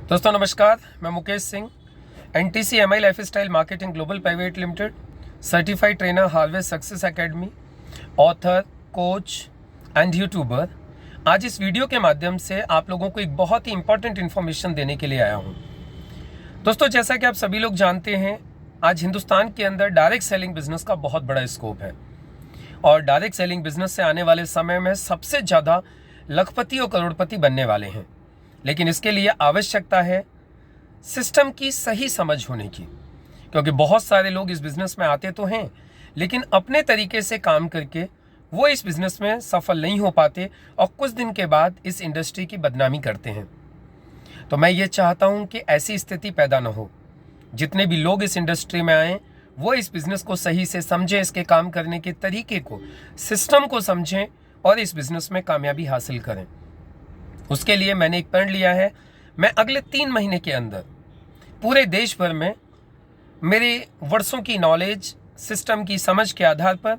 दोस्तों नमस्कार, मैं Mukesh Singh, NTC-MI lifestyle marketing global private limited, certified trainer, harvest success academy, author, coach and YouTuber. आज इस वीडियो के माध्यम से आप लोगों को एक बहुत ही इंपॉर्टेंट इन्फॉर्मेशन देने के लिए आया हूँ। दोस्तों, जैसा कि आप सभी लोग जानते हैं, आज हिंदुस्तान के अंदर डायरेक्ट सेलिंग बिजनेस का बहुत बड़ा स्कोप है और डायरेक्ट सेलिंग बिजनेस से आने वाले समय में सबसे ज़्यादा लखपति और करोड़पति बनने वाले हैं। लेकिन इसके लिए आवश्यकता है सिस्टम की सही समझ होने की, क्योंकि बहुत सारे लोग इस बिज़नेस में आते तो हैं लेकिन अपने तरीके से काम करके वो इस बिज़नेस में सफल नहीं हो पाते और कुछ दिन के बाद इस इंडस्ट्री की बदनामी करते हैं। तो मैं ये चाहता हूँ कि ऐसी स्थिति पैदा ना हो। जितने भी लोग इस इंडस्ट्री में आएँ वो इस बिज़नेस को सही से समझें, इसके काम करने के तरीके को, सिस्टम को समझें और इस बिज़नेस में कामयाबी हासिल करें। उसके लिए मैंने एक प्रण लिया है। मैं अगले 3 महीने के अंदर पूरे देश भर में मेरे वर्षों की नॉलेज, सिस्टम की समझ के आधार पर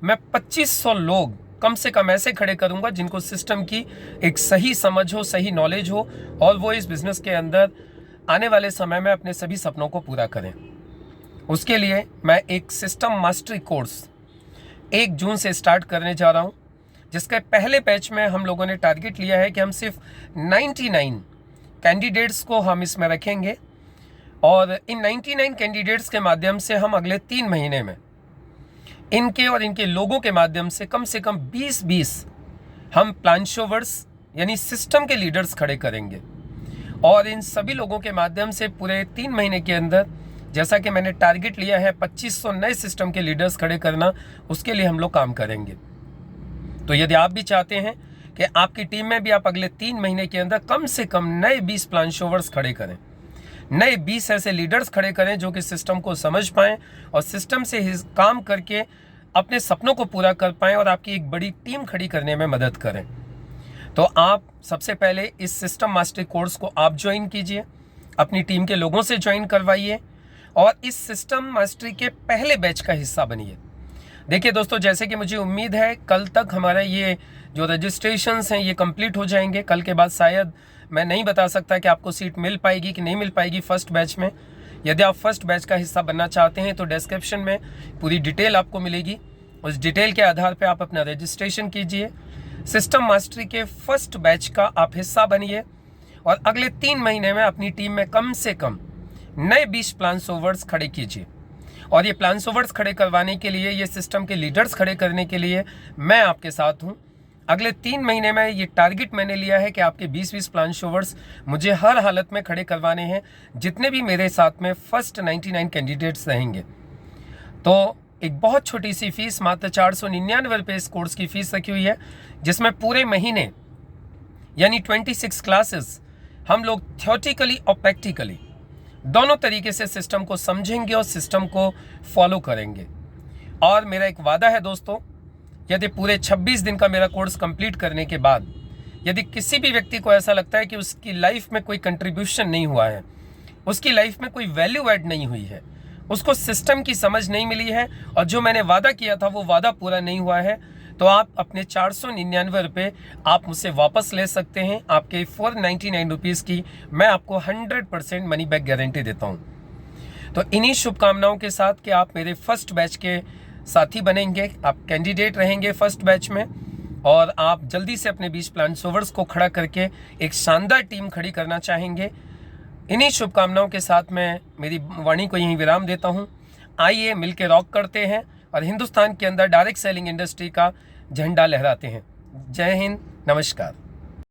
मैं 2500 लोग कम से कम ऐसे खड़े करूंगा जिनको सिस्टम की एक सही समझ हो, सही नॉलेज हो और वो इस बिज़नेस के अंदर आने वाले समय में अपने सभी सपनों को पूरा करें। उसके लिए मैं एक सिस्टम मास्टरी कोर्स 1 जून से स्टार्ट करने जा रहा हूँ, जिसके पहले बैच में हम लोगों ने टारगेट लिया है कि हम सिर्फ 99 कैंडिडेट्स को हम इसमें रखेंगे और इन 99 कैंडिडेट्स के माध्यम से हम अगले 3 महीने में इनके और इनके लोगों के माध्यम से कम 20-20 हम प्लान शोवर्स यानी सिस्टम के लीडर्स खड़े करेंगे। और इन सभी लोगों के माध्यम से पूरे 3 महीने के अंदर, जैसा कि मैंने टारगेट लिया है 2500 नए सिस्टम के लीडर्स खड़े करना, उसके लिए हम लोग काम करेंगे। तो यदि आप भी चाहते हैं कि आपकी टीम में भी आप अगले 3 महीने के अंदर कम से कम नए 20 प्लान शोवर्स खड़े करें, नए 20 ऐसे लीडर्स खड़े करें जो कि सिस्टम को समझ पाएं और सिस्टम से काम करके अपने सपनों को पूरा कर पाएं और आपकी एक बड़ी टीम खड़ी करने में मदद करें, तो आप सबसे पहले इस सिस्टम मास्टरी कोर्स को आप ज्वाइन कीजिए, अपनी टीम के लोगों से ज्वाइन करवाइए और इस सिस्टम मास्टरी के पहले बैच का हिस्सा बनिए। देखिए दोस्तों, जैसे कि मुझे उम्मीद है कल तक हमारा ये जो रजिस्ट्रेशंस हैं ये कंप्लीट हो जाएंगे। कल के बाद शायद मैं नहीं बता सकता कि आपको सीट मिल पाएगी कि नहीं मिल पाएगी फर्स्ट बैच में। यदि आप फर्स्ट बैच का हिस्सा बनना चाहते हैं तो डिस्क्रिप्शन में पूरी डिटेल आपको मिलेगी। उस डिटेल के आधार पर आप अपना रजिस्ट्रेशन कीजिए, सिस्टम मास्टरी के फर्स्ट बैच का आप हिस्सा बनिए और अगले 3 महीने में अपनी टीम में कम से कम नए 20 प्लान सोवर्स खड़े कीजिए। और ये प्लान सोवर्स खड़े करवाने के लिए, ये सिस्टम के लीडर्स खड़े करने के लिए मैं आपके साथ हूँ। अगले 3 महीने में ये टारगेट मैंने लिया है कि आपके 20-20 प्लान शोवर्स मुझे हर हालत में खड़े करवाने हैं, जितने भी मेरे साथ में फर्स्ट 99 कैंडिडेट्स रहेंगे। तो एक बहुत छोटी सी फीस, मात्र 499 रुपये इस कोर्स की फ़ीस रखी हुई है, जिसमें पूरे महीने यानी 26 क्लासेस हम लोग थियोरेटिकली और प्रैक्टिकली दोनों तरीके से सिस्टम को समझेंगे और सिस्टम को फॉलो करेंगे। और मेरा एक वादा है दोस्तों, यदि पूरे 26 दिन का मेरा कोर्स कंप्लीट करने के बाद यदि किसी भी व्यक्ति को ऐसा लगता है कि उसकी लाइफ में कोई कंट्रीब्यूशन नहीं हुआ है, उसकी लाइफ में कोई वैल्यू ऐड नहीं हुई है, उसको सिस्टम की समझ नहीं मिली है और जो मैंने वादा किया था वो वादा पूरा नहीं हुआ है, तो आप अपने 499 रुपये आप मुझसे वापस ले सकते हैं। आपके 499 रुपीज़ की मैं आपको 100% मनी बैक गारंटी देता हूं। तो इन्हीं शुभकामनाओं के साथ कि आप मेरे फर्स्ट बैच के साथी बनेंगे, आप कैंडिडेट रहेंगे फर्स्ट बैच में और आप जल्दी से अपने 20 प्लान सोवर्स को खड़ा करके एक शानदार टीम खड़ी करना चाहेंगे। इन्हीं शुभकामनाओं के साथ मैं मेरी वाणी को यहीं विराम देता हूँ। आइए मिलकर रॉक करते हैं और हिंदुस्तान के अंदर डायरेक्ट सेलिंग इंडस्ट्री का झंडा लहराते हैं। जय हिंद, नमस्कार।